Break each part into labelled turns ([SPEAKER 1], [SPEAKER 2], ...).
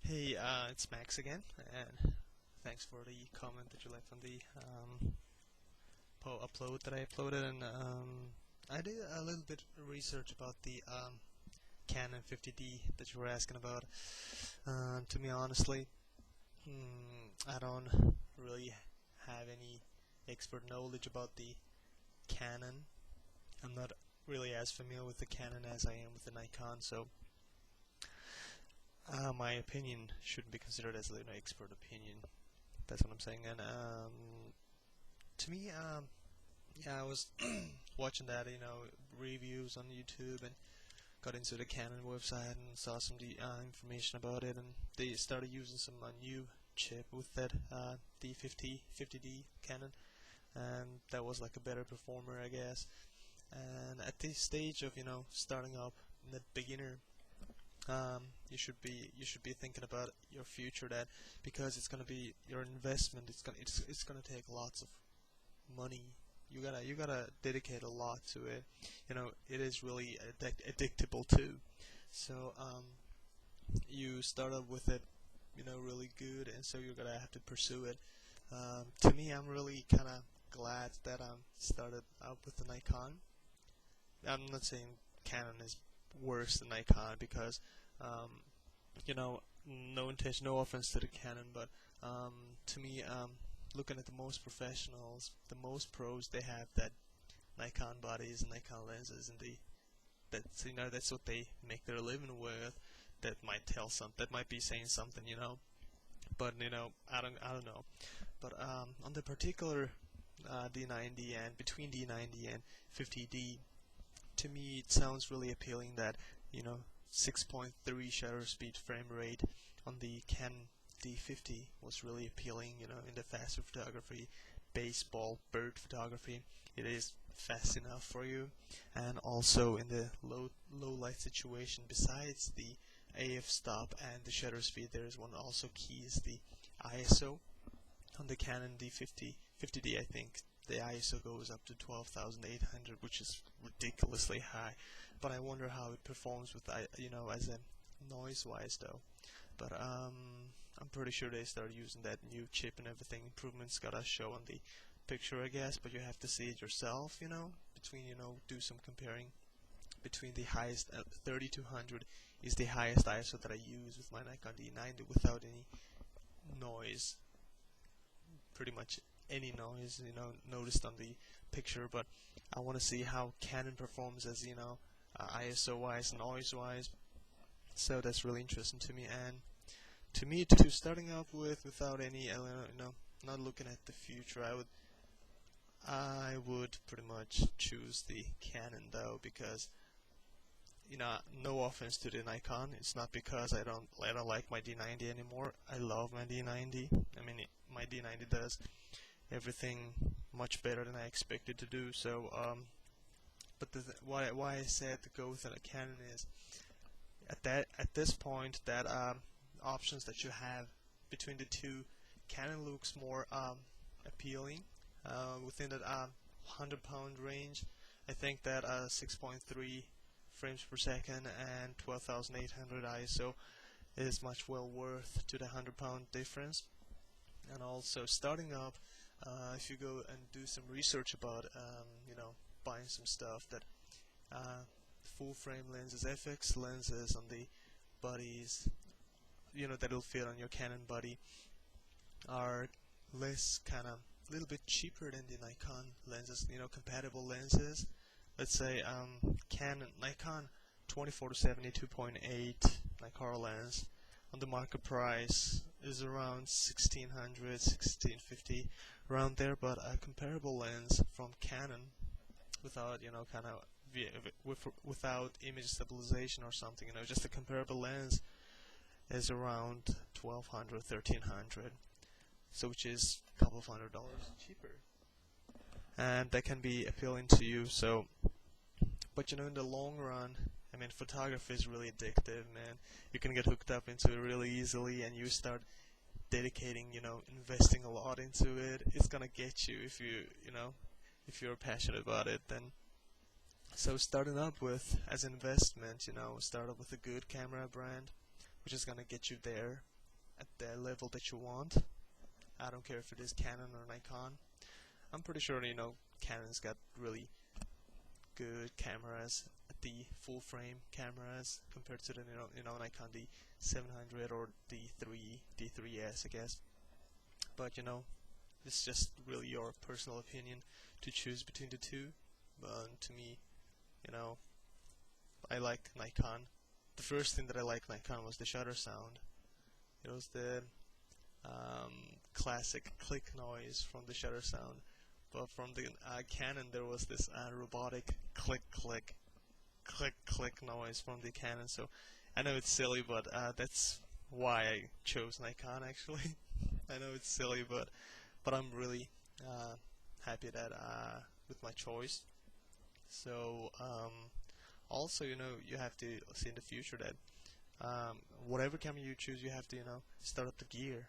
[SPEAKER 1] Hey, it's Max again, and thanks for the comment that you left on the upload that I uploaded. And I did a little bit of research about the Canon 50D that you were asking about. To me, honestly, I don't really have any expert knowledge about the Canon. I'm not really as familiar with the Canon as I am with the Nikon, so my opinion shouldn't be considered as an expert opinion. That's what I'm saying. And to me, yeah, I was watching that, reviews on YouTube, and got into the Canon website and saw some information about it, and they started using some new chip with that D50D Canon, and that was like a better performer, I guess. And at this stage of starting up in the beginner, you should be thinking about your future, that because it's gonna be your investment. It's gonna take lots of money. You gotta dedicate a lot to it. It is really addictable too. So you start up with it, really good, and so you're gonna have to pursue it. To me, I'm really kind of glad that I started out with the Nikon. I'm not saying Canon is worse than Nikon, because no offense to the Canon, but to me, looking at the most professionals, the most pros, they have that Nikon bodies and Nikon lenses, and that's what they make their living with. That might tell that might be saying something, but I don't know. But on the particular D90, and between D90 and 50D, to me it sounds really appealing that 6.3 shutter speed frame rate on the Canon D50 was really appealing. In the faster photography, baseball, bird photography, it is fast enough for you. And also in the low light situation, besides the AF stop and the shutter speed, there is one also key, is the ISO. On the Canon D50D, I think the ISO goes up to 12,800, which is ridiculously high. But I wonder how it performs with, as a noise-wise though. But I'm pretty sure they start using that new chip and everything. Improvements gotta show on the picture, I guess, but you have to see it yourself. Do some comparing between the highest. 3200 is the highest ISO that I use with my Nikon D90 without any noise. Pretty much any noise, noticed on the picture, but I want to see how Canon performs as, ISO wise, noise wise. So that's really interesting to me. And to me, to starting up without any, not looking at the future, I would pretty much choose the Canon though, because no offense to the Nikon, it's not because I don't like my D90 anymore. I love my D90. I mean, my D90 does everything much better than I expected to do. So, but why I said to go with a Canon is at this point, that options that you have between the two, Canon looks more appealing within that 100-pound range. I think that 6.3 frames per second and 12,800 ISO is much well worth to the 100-pound difference. And also starting up, if you go and do some research about buying some stuff, that full frame lenses, FX lenses on the bodies, that'll fit on your Canon body, are less kind of a little bit cheaper than the Nikon lenses, compatible lenses. Let's say Nikon 24 to 70 2.8 Nikkor lens on the market price is around 1600, 1650, around there. But a comparable lens from Canon, without without image stabilization or something, just a comparable lens is around 1200, 1300, so which is a couple of $100 cheaper, and that can be appealing to you. So, but in the long run, I mean, photography is really addictive, man. You can get hooked up into it really easily, and you start dedicating, investing a lot into it. It's gonna get you if if you're passionate about it. Then, so starting up with as an investment, start up with a good camera brand, which is gonna get you there. at the level that you want. I don't care if it is Canon or Nikon. I'm pretty sure Canon's got really good cameras, the full frame cameras compared to the Nikon D700 or D3S, I guess. But it's just really your personal opinion to choose between the two. But to me, I like Nikon. The first thing that I liked Nikon was the shutter sound. It was the classic click noise from the shutter sound. But from the Canon, there was this robotic click click click click noise from the Canon. So I know it's silly, but that's why I chose Nikon actually. I know it's silly, but I'm really happy that with my choice. So also, you have to see in the future that whatever camera you choose, you have to start up the gear.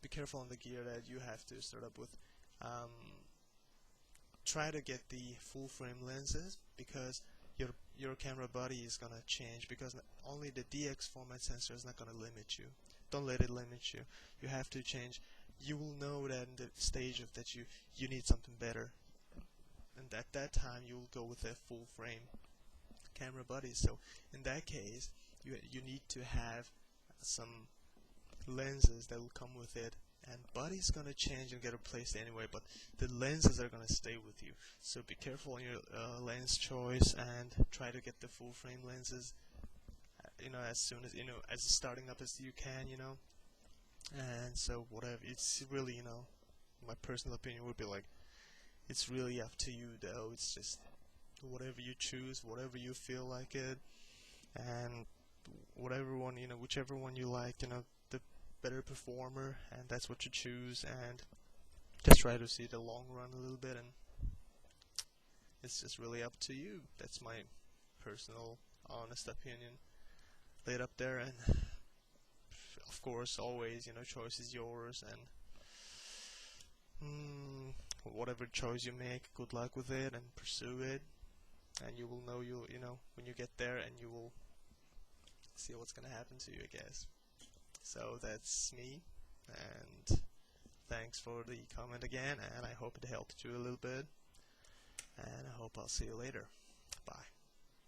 [SPEAKER 1] Be careful on the gear that you have to start up with. Try to get the full frame lenses, because your camera body is gonna change, because only the DX format sensor is not gonna limit you. Don't let it limit you. You have to change. You will know that in the stage of that you need something better, and at that time you will go with a full frame camera body. So in that case, you need to have some lenses that will come with it, and body's gonna change and get replaced anyway, but the lenses are gonna stay with you. So be careful on your lens choice, and try to get the full frame lenses as soon as as starting up as you can. And so whatever, it's really my personal opinion would be like, it's really up to you though. It's just whatever you choose, whatever you feel like it, and whatever one whichever one you like, the better performer, and that's what you choose. And just try to see the long run a little bit, and it's just really up to you. That's my personal honest opinion laid up there, and of course always choice is yours, and whatever choice you make, good luck with it and pursue it, and you will know when you get there, and you will see what's gonna happen to you, I guess. So that's me, and thanks for the comment again, and I hope it helped you a little bit, and I hope I'll see you later. Bye.